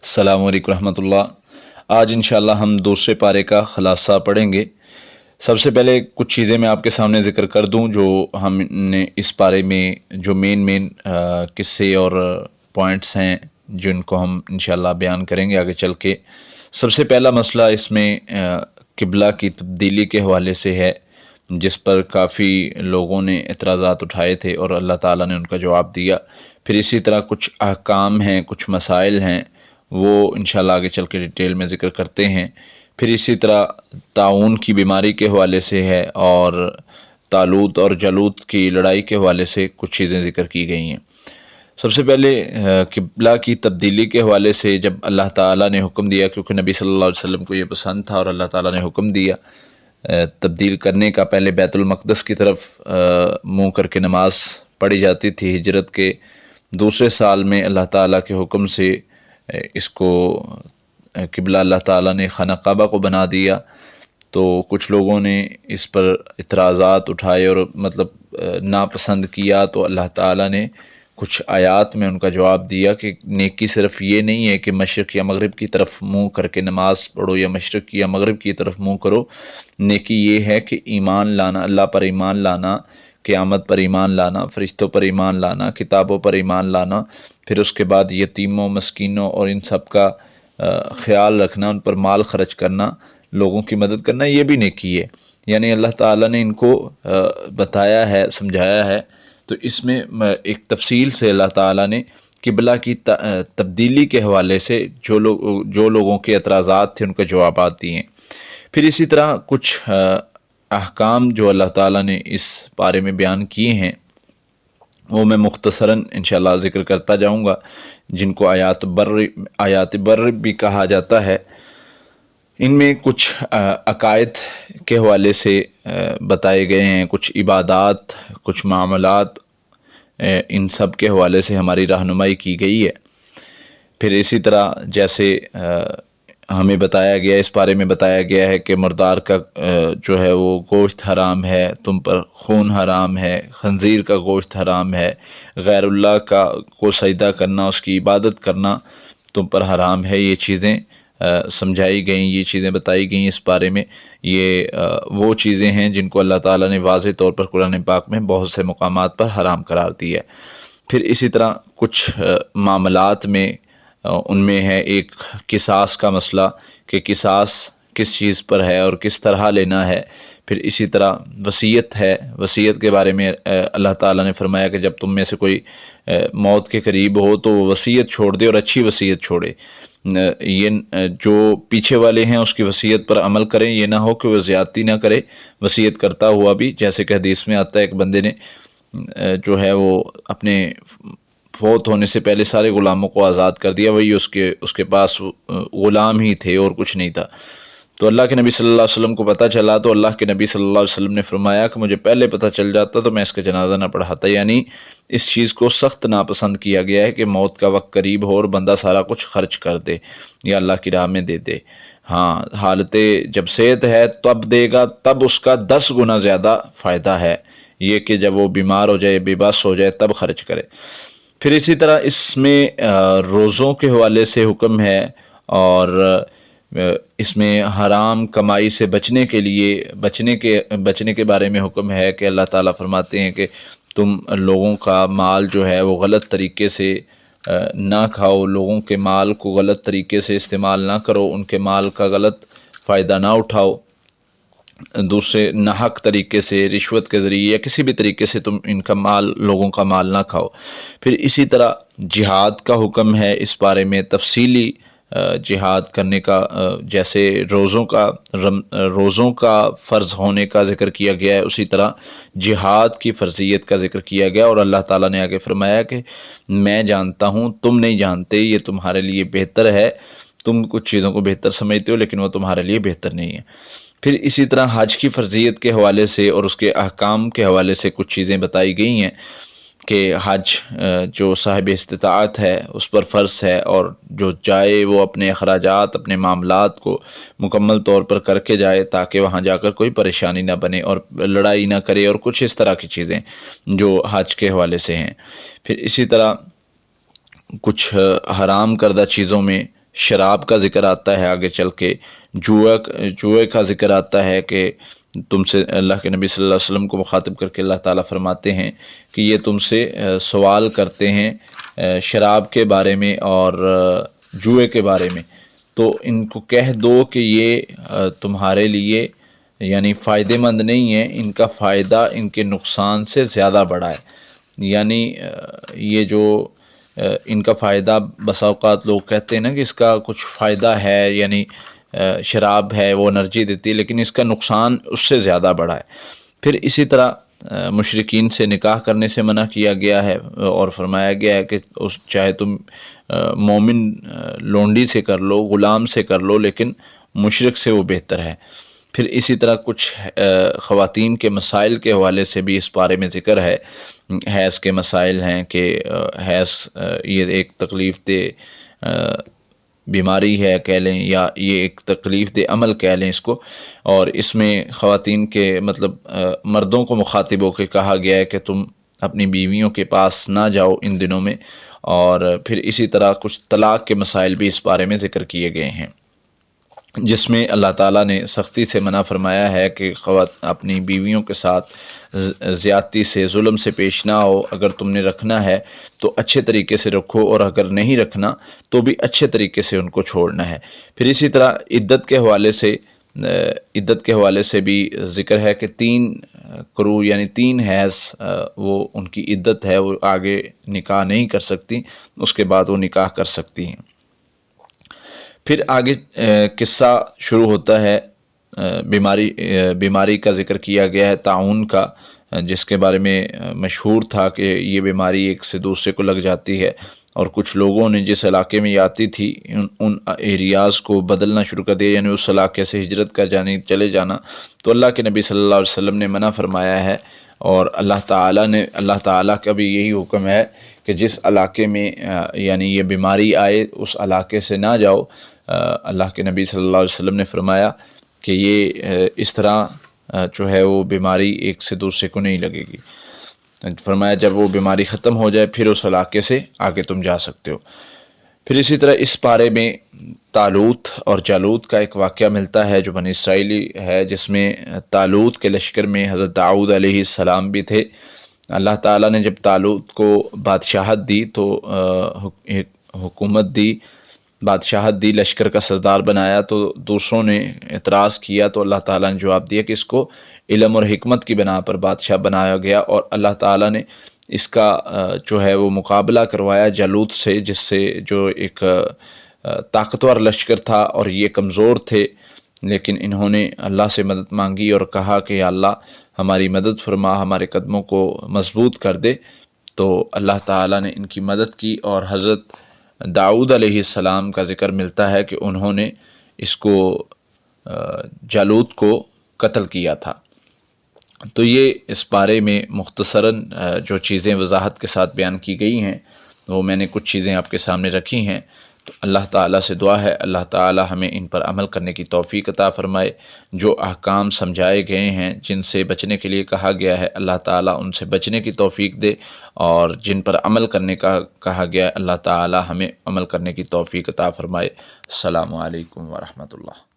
السلام علیکم رحمۃ اللہ۔ آج انشاءاللہ ہم دوسرے پارے کا خلاصہ پڑھیں گے۔ سب سے پہلے کچھ چیزیں میں آپ کے سامنے ذکر کر دوں جو ہم نے اس پارے میں جو مین قصے اور پوائنٹس ہیں جن کو ہم انشاءاللہ بیان کریں گے آگے چل کے۔ سب سے پہلا مسئلہ اس میں قبلہ کی تبدیلی کے حوالے سے ہے، جس پر کافی لوگوں نے اعتراضات اٹھائے تھے اور اللہ تعالیٰ نے ان کا جواب دیا۔ پھر اسی طرح کچھ احکام ہیں، کچھ مسائل ہیں، وہ انشاءاللہ آگے چل کے ڈیٹیل میں ذکر کرتے ہیں۔ پھر اسی طرح طاعون کی بیماری کے حوالے سے ہے اور طالوت اور جالوت کی لڑائی کے حوالے سے کچھ چیزیں ذکر کی گئی ہیں۔ سب سے پہلے قبلہ کی تبدیلی کے حوالے سے جب اللہ تعالیٰ نے حکم دیا، کیونکہ نبی صلی اللہ علیہ وسلم کو یہ پسند تھا اور اللہ تعالیٰ نے حکم دیا تبدیل کرنے کا، پہلے بیت المقدس کی طرف منہ کر کے نماز پڑھی جاتی تھی۔ ہجرت کے دوسرے سال میں اللہ تعالیٰ کے حکم سے اس کو قبلہ اللہ تعالیٰ نے خانہ کعبہ کو بنا دیا، تو کچھ لوگوں نے اس پر اعتراضات اٹھائے اور ناپسند کیا، تو اللہ تعالیٰ نے کچھ آیات میں ان کا جواب دیا کہ نیکی صرف یہ نہیں ہے کہ مشرق یا مغرب کی طرف منہ کر کے نماز پڑھو یا مشرق یا مغرب کی طرف منہ کرو، نیکی یہ ہے کہ ایمان لانا، اللہ پر ایمان لانا، قیامت پر ایمان لانا، فرشتوں پر ایمان لانا، کتابوں پر ایمان لانا، پھر اس کے بعد یتیموں، مسکینوں اور ان سب کا خیال رکھنا، ان پر مال خرچ کرنا، لوگوں کی مدد کرنا، یہ بھی نیکی ہے۔ یعنی اللہ تعالیٰ نے ان کو بتایا ہے، سمجھایا ہے، تو اس میں ایک تفصیل سے اللہ تعالیٰ نے قبلہ کی تبدیلی کے حوالے سے جو لوگوں کے اعتراضات تھے ان کے جوابات دیے ہیں۔ پھر اسی طرح کچھ احکام جو اللہ تعالیٰ نے اس بارے میں بیان کیے ہیں وہ میں مختصراً انشاءاللہ ذکر کرتا جاؤں گا، جن کو آیات بر بھی کہا جاتا ہے۔ ان میں کچھ عقائد کے حوالے سے بتائے گئے ہیں، کچھ عبادات، کچھ معاملات، ان سب کے حوالے سے ہماری رہنمائی کی گئی ہے۔ پھر اسی طرح جیسے ہمیں بتایا گیا، اس بارے میں بتایا گیا ہے کہ مردار کا جو ہے وہ گوشت حرام ہے، تم پر خون حرام ہے، خنزیر کا گوشت حرام ہے، غیر اللہ کو سجدہ کرنا، اس کی عبادت کرنا تم پر حرام ہے۔ یہ چیزیں سمجھائی گئیں، یہ چیزیں بتائی گئیں اس بارے میں۔ یہ وہ چیزیں ہیں جن کو اللہ تعالیٰ نے واضح طور پر قرآن پاک میں بہت سے مقامات پر حرام قرار دیا ہے۔ پھر اسی طرح کچھ معاملات میں ان میں ہے ایک قصاص کا مسئلہ کہ قصاص کس چیز پر ہے اور کس طرح لینا ہے۔ پھر اسی طرح وصیت ہے، وصیت کے بارے میں اللہ تعالیٰ نے فرمایا کہ جب تم میں سے کوئی موت کے قریب ہو تو وہ وصیت چھوڑ دے اور اچھی وصیت چھوڑے۔ یہ جو پیچھے والے ہیں اس کی وصیت پر عمل کریں، یہ نہ ہو کہ وہ زیادتی نہ کرے وصیت کرتا ہوا بھی، جیسے کہ حدیث میں آتا ہے ایک بندے نے جو ہے وہ اپنے فوت ہونے سے پہلے سارے غلاموں کو آزاد کر دیا، وہی اس کے پاس غلام ہی تھے اور کچھ نہیں تھا۔ تو اللہ کے نبی صلی اللہ علیہ وسلم کو پتہ چلا، تو اللہ کے نبی صلی اللہ علیہ وسلم نے فرمایا کہ مجھے پہلے پتہ چل جاتا تو میں اس کا جنازہ نہ پڑھاتا۔ یعنی اس چیز کو سخت ناپسند کیا گیا ہے کہ موت کا وقت قریب ہو اور بندہ سارا کچھ خرچ کر دے یا اللہ کی راہ میں دے دے۔ ہاں، حالت جب صحت ہے تب دے گا، تب اس کا 10 گنا زیادہ فائدہ ہے یہ کہ جب وہ بیمار ہو جائے، بے بس ہو جائے، تب خرچ کرے۔ پھر اسی طرح اس میں روزوں کے حوالے سے حکم ہے، اور اس میں حرام کمائی سے بچنے کے بارے میں حکم ہے کہ اللہ تعالیٰ فرماتے ہیں کہ تم لوگوں کا مال جو ہے وہ غلط طریقے سے نہ کھاؤ، لوگوں کے مال کو غلط طریقے سے استعمال نہ کرو، ان کے مال کا غلط فائدہ نہ اٹھاؤ، دوسرے ناحق طریقے سے، رشوت کے ذریعے یا کسی بھی طریقے سے تم ان کا مال، لوگوں کا مال نہ کھاؤ۔ پھر اسی طرح جہاد کا حکم ہے، اس بارے میں تفصیلی جہاد کرنے کا، جیسے روزوں کا فرض ہونے کا ذکر کیا گیا ہے، اسی طرح جہاد کی فرضیت کا ذکر کیا گیا، اور اللہ تعالیٰ نے آگے فرمایا کہ میں جانتا ہوں تم نہیں جانتے، یہ تمہارے لیے بہتر ہے، تم کچھ چیزوں کو بہتر سمجھتے ہو لیکن وہ تمہارے لیے بہتر نہیں ہے۔ پھر اسی طرح حج کی فرضیت کے حوالے سے اور اس کے احکام کے حوالے سے کچھ چیزیں بتائی گئی ہیں کہ حج جو صاحب استطاعت ہے اس پر فرض ہے، اور جو جائے وہ اپنے اخراجات، اپنے معاملات کو مکمل طور پر کر کے جائے تاکہ وہاں جا کر کوئی پریشانی نہ بنے اور لڑائی نہ کرے، اور کچھ اس طرح کی چیزیں جو حج کے حوالے سے ہیں۔ پھر اسی طرح کچھ حرام کردہ چیزوں میں شراب کا ذکر آتا ہے، آگے چل کے جوئے کا ذکر آتا ہے کہ تم سے اللہ کے نبی صلی اللہ علیہ وسلم کو مخاطب کر کے اللہ تعالیٰ فرماتے ہیں کہ یہ تم سے سوال کرتے ہیں شراب کے بارے میں اور جوئے کے بارے میں، تو ان کو کہہ دو کہ یہ تمہارے لیے یعنی فائدہ مند نہیں ہے، ان کا فائدہ ان کے نقصان سے زیادہ بڑا ہے۔ یعنی یہ جو ان کا فائدہ، بسا اوقات لوگ کہتے ہیں نا کہ اس کا کچھ فائدہ ہے، یعنی شراب ہے وہ انرجی دیتی ہے، لیکن اس کا نقصان اس سے زیادہ بڑا ہے۔ پھر اسی طرح مشرکین سے نکاح کرنے سے منع کیا گیا ہے اور فرمایا گیا ہے کہ چاہے تم مومن لونڈی سے کر لو، غلام سے کر لو، لیکن مشرک سے وہ بہتر ہے۔ پھر اسی طرح کچھ خواتین کے مسائل کے حوالے سے بھی اس بارے میں ذکر ہے۔ حیض کے مسائل ہیں کہ حیض یہ ایک تکلیف دہ بیماری ہے کہہ لیں، یا یہ ایک تکلیف دہ عمل کہہ لیں اس کو، اور اس میں خواتین کے مطلب مردوں کو مخاطب ہو کے کہا گیا ہے کہ تم اپنی بیویوں کے پاس نہ جاؤ ان دنوں میں۔ اور پھر اسی طرح کچھ طلاق کے مسائل بھی اس بارے میں ذکر کیے گئے ہیں، جس میں اللہ تعالیٰ نے سختی سے منع فرمایا ہے کہ اپنی بیویوں کے ساتھ زیادتی سے، ظلم سے پیش نہ ہو۔ اگر تم نے رکھنا ہے تو اچھے طریقے سے رکھو، اور اگر نہیں رکھنا تو بھی اچھے طریقے سے ان کو چھوڑنا ہے۔ پھر اسی طرح عدت کے حوالے سے بھی ذکر ہے کہ 3 قروء یعنی 3 حیض وہ ان کی عدت ہے، وہ آگے نکاح نہیں کر سکتی، اس کے بعد وہ نکاح کر سکتی ہیں۔ پھر آگے قصہ شروع ہوتا ہے، بیماری کا ذکر کیا گیا ہے، طاعون کا، جس کے بارے میں مشہور تھا کہ یہ بیماری ایک سے دوسرے کو لگ جاتی ہے، اور کچھ لوگوں نے جس علاقے میں یہ آتی تھی ان ایریاز کو بدلنا شروع کر دیا، یعنی اس علاقے سے ہجرت کر چلے جانا۔ تو اللہ کے نبی صلی اللہ علیہ وسلم نے منع فرمایا ہے، اور اللہ تعالیٰ کا بھی یہی حکم ہے کہ جس علاقے میں یعنی یہ بیماری آئے اس علاقے سے نہ جاؤ۔ اللہ کے نبی صلی اللہ علیہ وسلم نے فرمایا کہ یہ اس طرح جو ہے وہ بیماری ایک سے دوسرے کو نہیں لگے گی۔ فرمایا جب وہ بیماری ختم ہو جائے پھر اس علاقے سے آگے تم جا سکتے ہو۔ پھر اسی طرح اس پارے میں طالوت اور جالوت کا ایک واقعہ ملتا ہے جو بنی اسرائیلی ہے، جس میں طالوت کے لشکر میں حضرت داؤد علیہ السلام بھی تھے۔ اللہ تعالیٰ نے جب طالوت کو بادشاہت دی تو بادشاہت دی، لشکر کا سردار بنایا، تو دوسروں نے اعتراض کیا، تو اللہ تعالیٰ نے جواب دیا کہ اس کو علم اور حکمت کی بنا پر بادشاہ بنایا گیا، اور اللہ تعالیٰ نے اس کا جو ہے وہ مقابلہ کروایا جالوت سے، جس سے جو ایک طاقتور لشکر تھا اور یہ کمزور تھے، لیکن انہوں نے اللہ سے مدد مانگی اور کہا کہ یا اللہ ہماری مدد فرما، ہمارے قدموں کو مضبوط کر دے۔ تو اللہ تعالیٰ نے ان کی مدد کی، اور حضرت داؤد علیہ السلام کا ذکر ملتا ہے کہ انہوں نے اس کو جالوت کو قتل کیا تھا۔ تو یہ اس بارے میں مختصراً جو چیزیں وضاحت کے ساتھ بیان کی گئی ہیں وہ میں نے کچھ چیزیں آپ کے سامنے رکھی ہیں۔ تو اللہ تعالیٰ سے دعا ہے اللہ تعالیٰ ہمیں ان پر عمل کرنے کی توفیق عطا فرمائے۔ جو احکام سمجھائے گئے ہیں، جن سے بچنے کے لیے کہا گیا ہے، اللہ تعالیٰ ان سے بچنے کی توفیق دے، اور جن پر عمل کرنے کا کہا گیا ہے اللہ تعالیٰ ہمیں عمل کرنے کی توفیق عطا فرمائے۔ السلام علیکم ورحمۃ اللہ۔